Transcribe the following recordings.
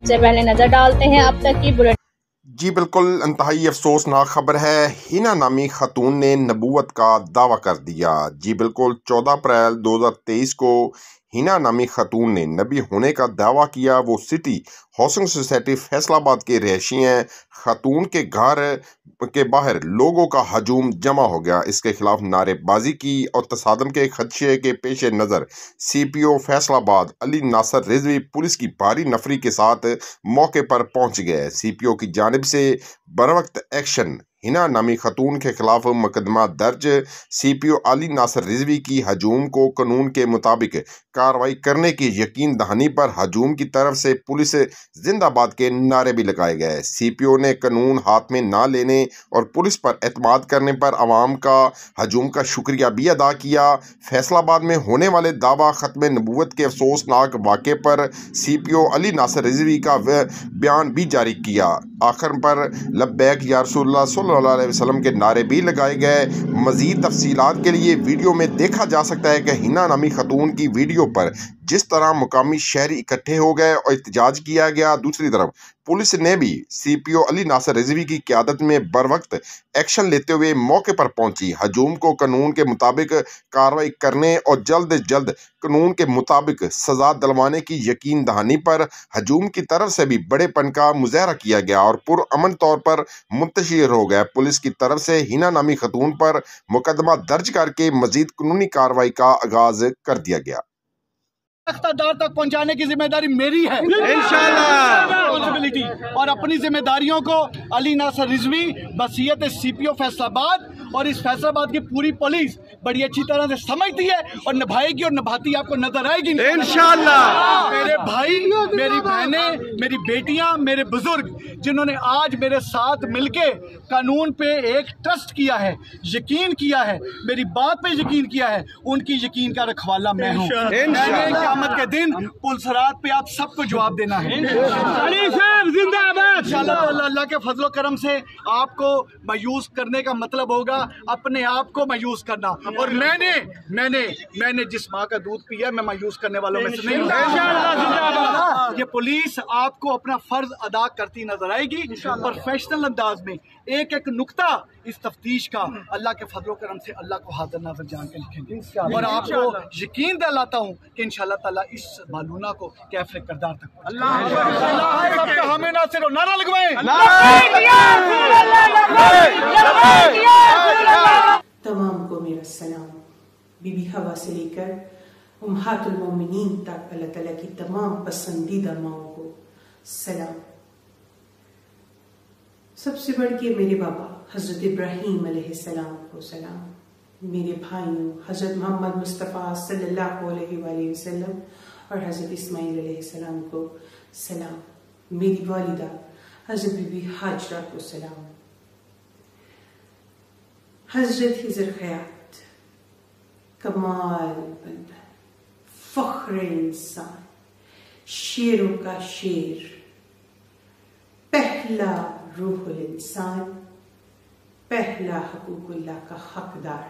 سے پہلے نظر ڈالتے ہیں اب تک کی بلٹ۔ جی بالکل انتہائی افسوسناک خبر ہے، ہینا نامی خاتون نے نبوت کا دعویٰ کر دیا۔ جی بالکل 14 اپریل 2023 کو ہینا نامی خاتون نے نبی ہونے کا دعویٰ کیا۔ وہ سٹی ہاؤسنگ سوسائٹی فیصل آباد کے رہائشی ہیں۔ خاتون کے گھر کے باہر لوگوں کا ہجوم جمع ہو گیا، اس کے خلاف نعرے بازی کی اور تصادم کے خدشے کے پیش نظر سی پی او فیصل آباد علی ناصر رضوی پولیس کی بھاری نفری کے ساتھ موقع پر پہنچ گئے۔ سی پی او کی جانب سے بروقت ایکشن، ہینا نامی خاتون کے خلاف مقدمہ درج، سی پی او علی ناصر رضوی کی ہجوم کو قانون کے مطابق کارروائی کرنے کی یقین دہانی پر ہجوم کی طرف سے پولیس زندہ باد کے نعرے بھی لگائے گئے۔ سی پی او نے قانون ہاتھ میں نہ لینے اور پولیس پر اعتماد کرنے پر عوام کا ہجوم کا شکریہ بھی ادا کیا۔ فیصل آباد میں ہونے والے دعویٰ ختم نبوت کے افسوسناک واقعے پر سی پی او علی ناصر رضوی کا بیان بھی جاری کیا۔ آخر پر لبیک یا رسول اللہ صلی اللہ علیہ وسلم کے نعرے بھی لگائے گئے۔ مزید تفصیلات کے لیے ویڈیو میں دیکھا جا سکتا ہے کہ ہینا نامی خاتون کی ویڈیو پر جس طرح مقامی شہری اکٹھے ہو گئے اور احتجاج کیا گیا، دوسری طرف پولیس نے بھی سی پی او علی ناصر رضوی کی قیادت میں بروقت ایکشن لیتے ہوئے موقع پر پہنچی، ہجوم کو قانون کے مطابق کارروائی کرنے اور جلد از جلد قانون کے مطابق سزا دلوانے کی یقین دہانی پر ہجوم کی طرف سے بھی بڑے پن کا مظاہرہ کیا گیا اور پرامن طور پر منتشر ہو گیا۔ پولیس کی طرف سے ہینا نامی خاتون پر مقدمہ درج کر کے مزید قانونی کارروائی کا آغاز کر دیا گیا۔ اقتدار تک پہنچانے کی ذمہ داری میری ہے انشاءاللہ، اور اپنی ذمہ داریوں کو علی ناصر رضوی بصیت سی پی او فیصل آباد اور اس فیصل آباد کی پوری پولیس بڑی اچھی طرح سے سمجھتی ہے اور نبھائے گی اور نبھاتی آپ کو نظر آئے گی انشاءاللہ۔ میرے بھائی، میری بہنیں، میری بیٹیاں، میرے بزرگ جنہوں نے آج میرے ساتھ مل کے قانون پہ ایک ٹرسٹ کیا ہے، یقین کیا ہے، میری بات پہ یقین کیا ہے، ان کی یقین کا رکھوالا میں ہوں۔ قیامت کے دن پلسرات پہ آپ سب کو جواب دینا ہے انشاءاللہ تعالیٰ۔ اللہ کے فضل و کرم سے آپ کو مایوس کرنے کا مطلب ہوگا اپنے آپ کو مایوس کرنا، اور میں نے جس ماں کا دودھ پیا میں مایوس کرنے والوں میں سے نہیں ہوں۔ یہ پولیس آپ کو اپنا فرض ادا کرتی نظر آئے گی پروفیشنل انداز میں، ایک ایک نقطہ اس تفتیش کا اللہ کے فضل و کرم سے اللہ کو حاضر ناظر جان کے لکھیں گے، اور آپ کو یقین دلاتا ہوں کہ انشاءاللہ تعالیٰ اس معلومہ کو کیفر کردار تک ہمیں نہ صرف نعرہ لگوائیں۔ تمام کو میرا سلام، بی بی حوا سے لے کر امہات المومنین تک اللہ تعالیٰ کی تمام پسندیدہ ماؤں کو سلام۔ سب سے بڑھ کے میرے بابا حضرت ابراہیم علیہ السلام کو سلام، میرے بھائیوں حضرت محمد مصطفیٰ صلی اللہ علیہ وآلہ وسلم اور حضرت اسماعیل علیہ السلام کو سلام، میری والدہ حضرت بی بی حاجرہ کو سلام۔ حضرت خضر خیات کمال بندہ، فخر انسان، شیروں کا شیر، پہلا روح الانسان، پہلا حقوق اللہ کا حقدار،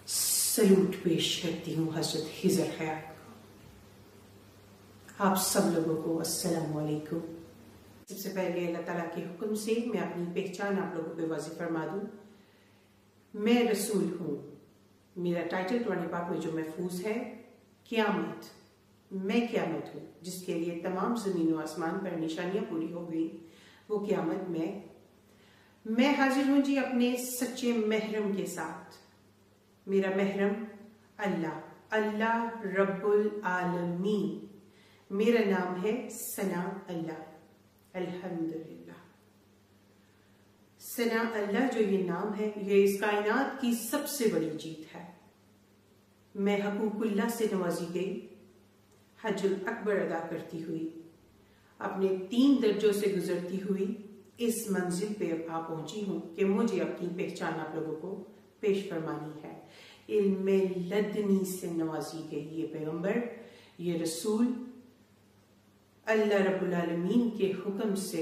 سلوٹ پیش کرتی ہوں حضرت خضر خیات کو۔ آپ سب لوگوں کو السلام علیکم۔ سب سے پہلے اللہ تعالیٰ کے حکم سے میں اپنی پہچان آپ لوگوں پہ واضح فرما دوں۔ میں رسول ہوں، میرا ٹائٹل قرآن پاک میں جو محفوظ ہے، قیامت، میں قیامت ہوں، جس کے لیے تمام زمین و آسمان پر نشانیاں پوری ہو گئی، وہ قیامت میں حاضر ہوں جی اپنے سچے محرم کے ساتھ۔ میرا محرم اللہ رب العالمین، میرا نام ہے ثنا اللہ، الحمدللہ۔ ثنا اللہ جو یہ نام ہے، یہ اس کائنات کی سب سے بڑی جیت ہے۔ میں حقوق اللہ سے نوازی گئی، حج الاکبر ادا کرتی ہوئی، اپنے 3 درجوں سے گزرتی ہوئی اس منزل پہ اب آ پہنچی ہوں کہ مجھے اپنی پہچان آپ لوگوں کو پیش فرمانی ہے۔ علم لدنی سے نوازی گئی یہ پیغمبر، یہ رسول، اللہ رب العالمین کے حکم سے